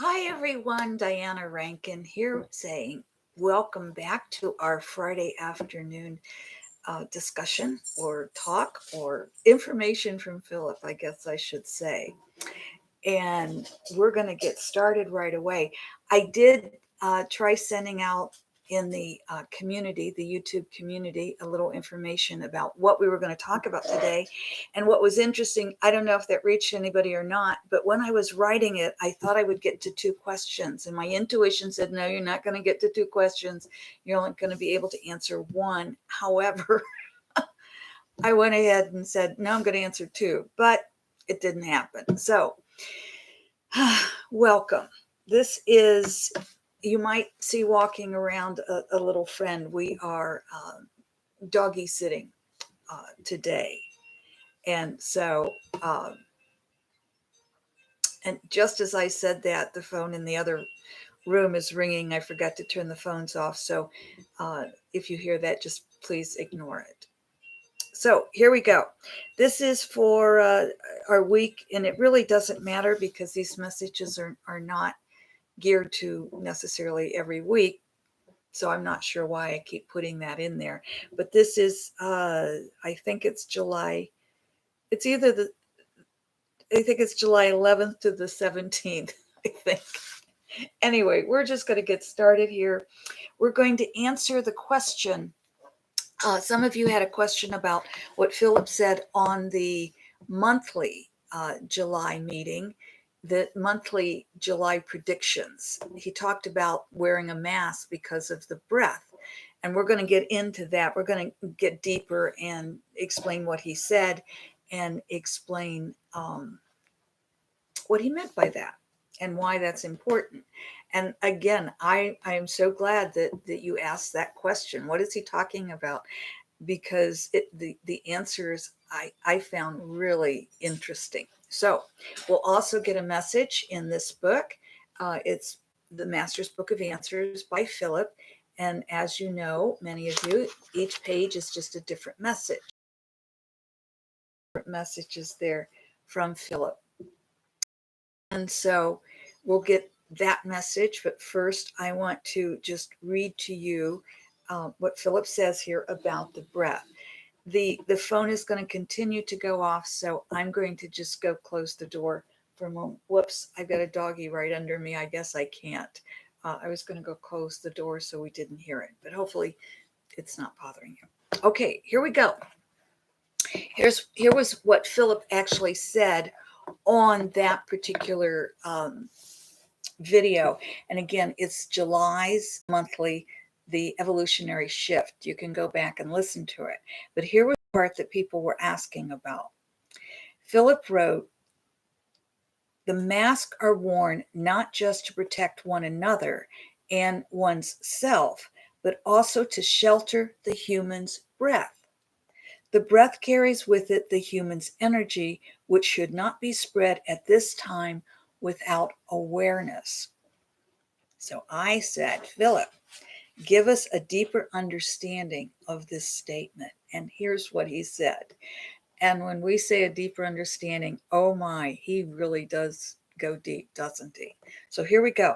Hi everyone, Diana Rankin here saying welcome back to our Friday afternoon discussion or talk or information from Phillip, I guess I should say. And we're going to get started right away. I did try sending out in the community, the YouTube community, a little information about what we were going to talk about today. And what was interesting, I don't know if that reached anybody or not, but when I was writing it, I thought I would get to 2 questions. And my intuition said, no, you're not going to get to 2 questions. You're only going to be able to answer one. However, I went ahead and said, no, I'm going to answer 2, but it didn't happen. So, welcome. This is, you might see walking around a little friend. We are doggy sitting today. And so, and just as I said that, the phone in the other room is ringing. I forgot to turn the phones off. So if you hear that, just please ignore it. So here we go. This is for our week, and it really doesn't matter because these messages are not geared to necessarily every week. So I'm not sure why I keep putting that in there. But this is, I think it's July. It's either I think it's July 11th to the 17th, I think. Anyway, we're just going to get started here. We're going to answer the question. Some of you had a question about what Phillip said on the monthly July meeting, the monthly July predictions. He talked about wearing a mask because of the breath. And we're going to get into that. We're going to get deeper and explain what he said and explain what he meant by that and why that's important. And again, I am so glad that you asked that question. What is he talking about? Because the answers I found really interesting. So we'll also get a message in this book. It's the Master's Book of Answers by Phillip. And as you know, many of you, each page is just a different message. Different messages there from Phillip. And so we'll get that message. But first, I want to just read to you what Phillip says here about the breath. The phone is going to continue to go off, so I'm going to just go close the door for a moment. Whoops, I've got a doggy right under me. I guess I can't. I was going to go close the door so we didn't hear it, but hopefully it's not bothering you. Okay, here we go. Here was what Phillip actually said on that particular video. And again, it's July's monthly, the Evolutionary Shift. You can go back and listen to it. But here was the part that people were asking about. Phillip wrote, the masks are worn not just to protect one another and one's self, but also to shelter the human's breath. The breath carries with it the human's energy, which should not be spread at this time without awareness. So I said, Phillip, give us a deeper understanding of this statement. And here's what he said. And when we say a deeper understanding, oh my, he really does go deep, doesn't he? So here we go.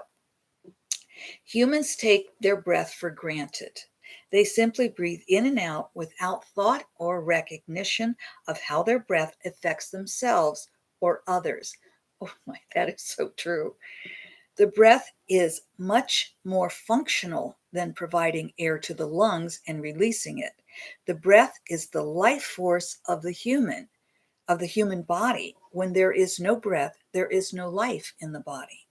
Humans take their breath for granted. They simply breathe in and out without thought or recognition of how their breath affects themselves or others. Oh my, that is so true. The breath is much more functional than providing air to the lungs and releasing it. The breath is the life force of the human body. When there is no breath, there is no life in the body.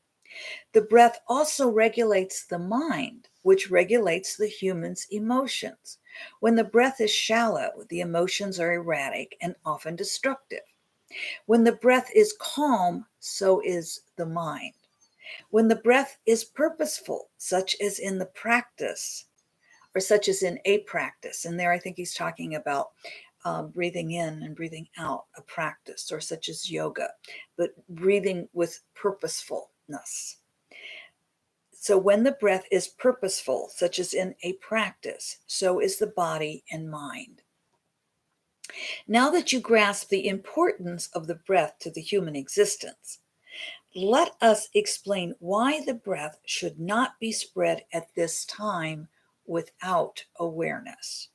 The breath also regulates the mind, which regulates the human's emotions. When the breath is shallow, the emotions are erratic and often destructive. When the breath is calm, so is the mind. When the breath is purposeful, such as in the practice, or such as in a practice, and there I think he's talking about breathing in and breathing out, a practice, or such as yoga, but breathing with purposefulness. So when the breath is purposeful, such as in a practice, so is the body and mind. Now that you grasp the importance of the breath to the human existence, Let us explain why the breath should not be spread at this time without awareness.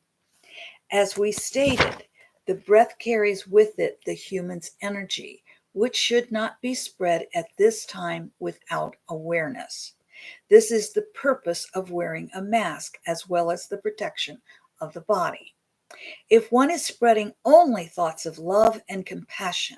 As we stated, the breath carries with it the human's energy, which should not be spread at this time without awareness. This is the purpose of wearing a mask as well as the protection of the body. If one is spreading only thoughts of love and compassion,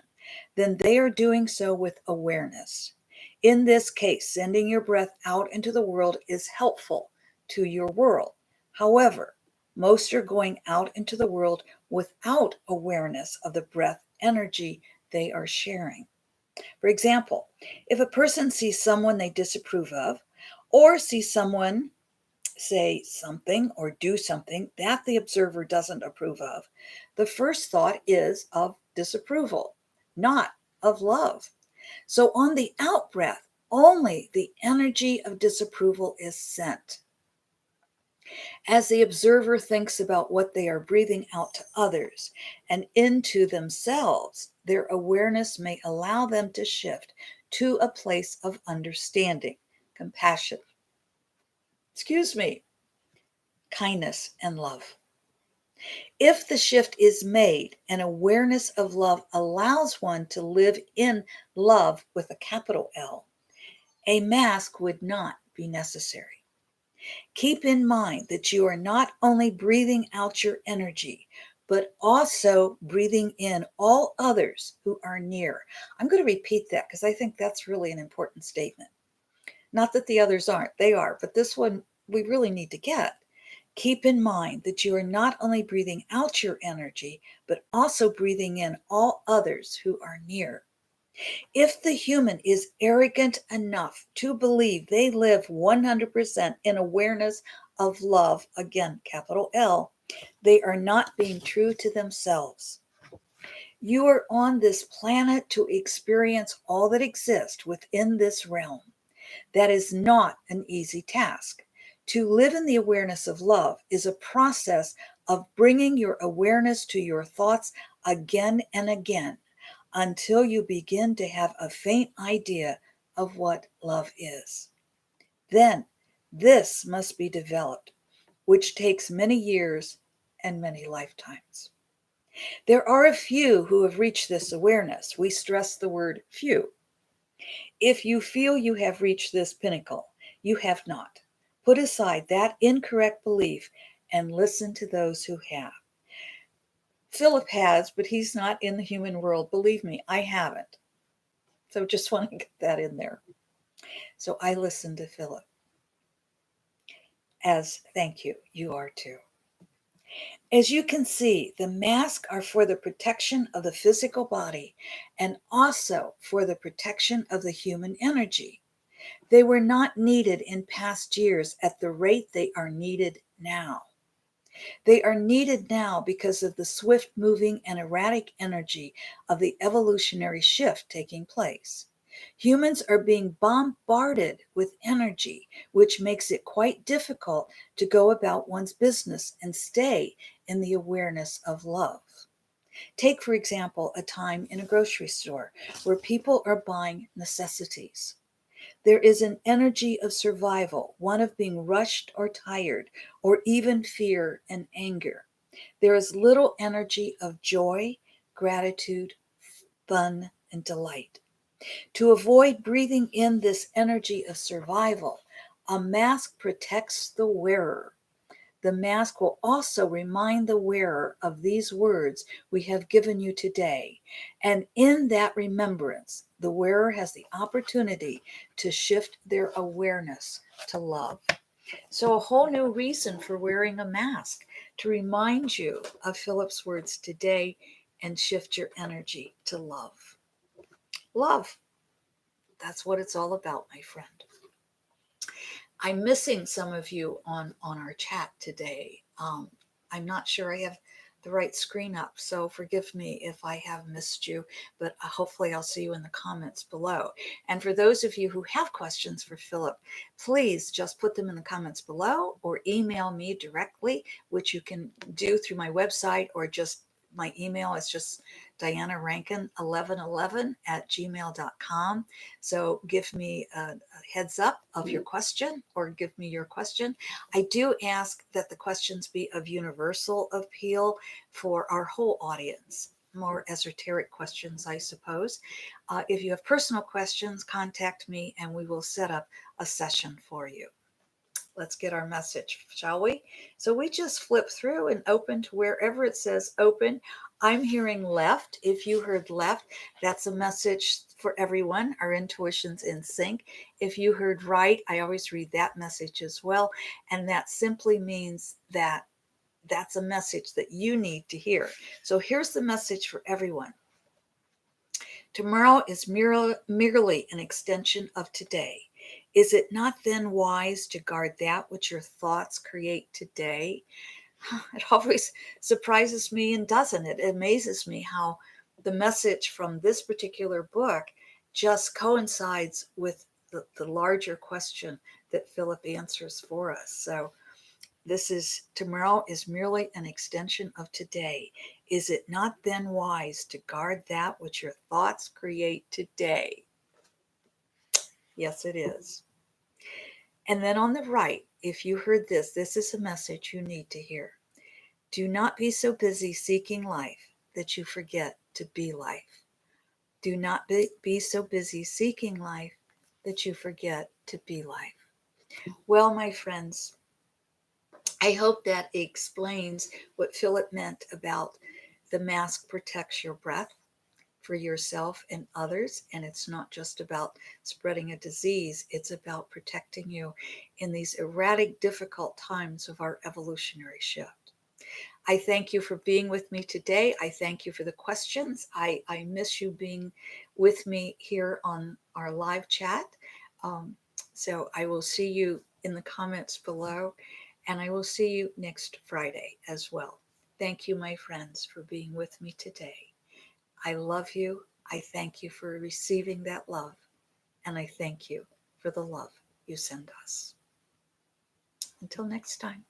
then they are doing so with awareness. In this case, sending your breath out into the world is helpful to your world. However, most are going out into the world without awareness of the breath energy they are sharing. For example, if a person sees someone they disapprove of, or sees someone say something or do something that the observer doesn't approve of, the first thought is of disapproval, not of love. So on the out breath, only the energy of disapproval is sent. As the observer thinks about what they are breathing out to others and into themselves, their awareness may allow them to shift to a place of understanding, compassion, kindness, and love. If the shift is made and awareness of love allows one to live in love with a capital L, a mask would not be necessary. Keep in mind that you are not only breathing out your energy, but also breathing in all others who are near. I'm going to repeat that because I think that's really an important statement. Not that the others aren't, they are, but this one we really need to get. Keep in mind that you are not only breathing out your energy, but also breathing in all others who are near. If the human is arrogant enough to believe they live 100% in awareness of love, again, capital L, they are not being true to themselves. You are on this planet to experience all that exists within this realm. That is not an easy task. To live in the awareness of love is a process of bringing your awareness to your thoughts again and again until you begin to have a faint idea of what love is. Then this must be developed, which takes many years and many lifetimes. There are a few who have reached this awareness. We stress the word few. If you feel you have reached this pinnacle, you have not. Put aside that incorrect belief and listen to those who have. Philip has, but he's not in the human world. Believe me, I haven't. So just want to get that in there. So I listened to Philip. As thank you, you are too. As you can see, the masks are for the protection of the physical body and also for the protection of the human energy. They were not needed in past years at the rate they are needed now. They are needed now because of the swift moving and erratic energy of the evolutionary shift taking place. Humans are being bombarded with energy, which makes it quite difficult to go about one's business and stay in the awareness of love. Take, for example, a time in a grocery store where people are buying necessities. There is an energy of survival, one of being rushed or tired, or even fear and anger. There is little energy of joy, gratitude, fun, and delight. To avoid breathing in this energy of survival, a mask protects the wearer. The mask will also remind the wearer of these words we have given you today. And in that remembrance, the wearer has the opportunity to shift their awareness to love. So a whole new reason for wearing a mask, to remind you of Philip's words today and shift your energy to love. Love. That's what it's all about, my friend. I'm missing some of you on our chat today. I'm not sure I have the right screen up, so forgive me if I have missed you, but hopefully I'll see you in the comments below. And for those of you who have questions for Philip, please just put them in the comments below or email me directly, which you can do through my website or just my email is just dianarankin1111@gmail.com. So give me a heads up of your question, or give me your question. I do ask that the questions be of universal appeal for our whole audience. More esoteric questions, I suppose. If you have personal questions, contact me and we will set up a session for you. Let's get our message, shall we? So we just flip through and open to wherever it says open. I'm hearing left. If you heard left, that's a message for everyone. Our intuition's in sync. If you heard right, I always read that message as well. And that simply means that that's a message that you need to hear. So here's the message for everyone. Tomorrow is merely an extension of today. Is it not then wise to guard that which your thoughts create today? It always surprises me, and doesn't it? It amazes me how the message from this particular book just coincides with the larger question that Philip answers for us. So this is, tomorrow is merely an extension of today. Is it not then wise to guard that which your thoughts create today? Yes, it is. And then on the right, if you heard this, this is a message you need to hear. Do not be so busy seeking life that you forget to be life. Do not be so busy seeking life that you forget to be life. Well, my friends, I hope that explains what Philip meant about the mask protects your breath for yourself and others. And it's not just about spreading a disease, it's about protecting you in these erratic, difficult times of our evolutionary shift. I thank you for being with me today. I thank you for the questions. I miss you being with me here on our live chat. So I will see you in the comments below, and I will see you next Friday as well. Thank you, my friends, for being with me today. I love you. I thank you for receiving that love, and I thank you for the love you send us. Until next time.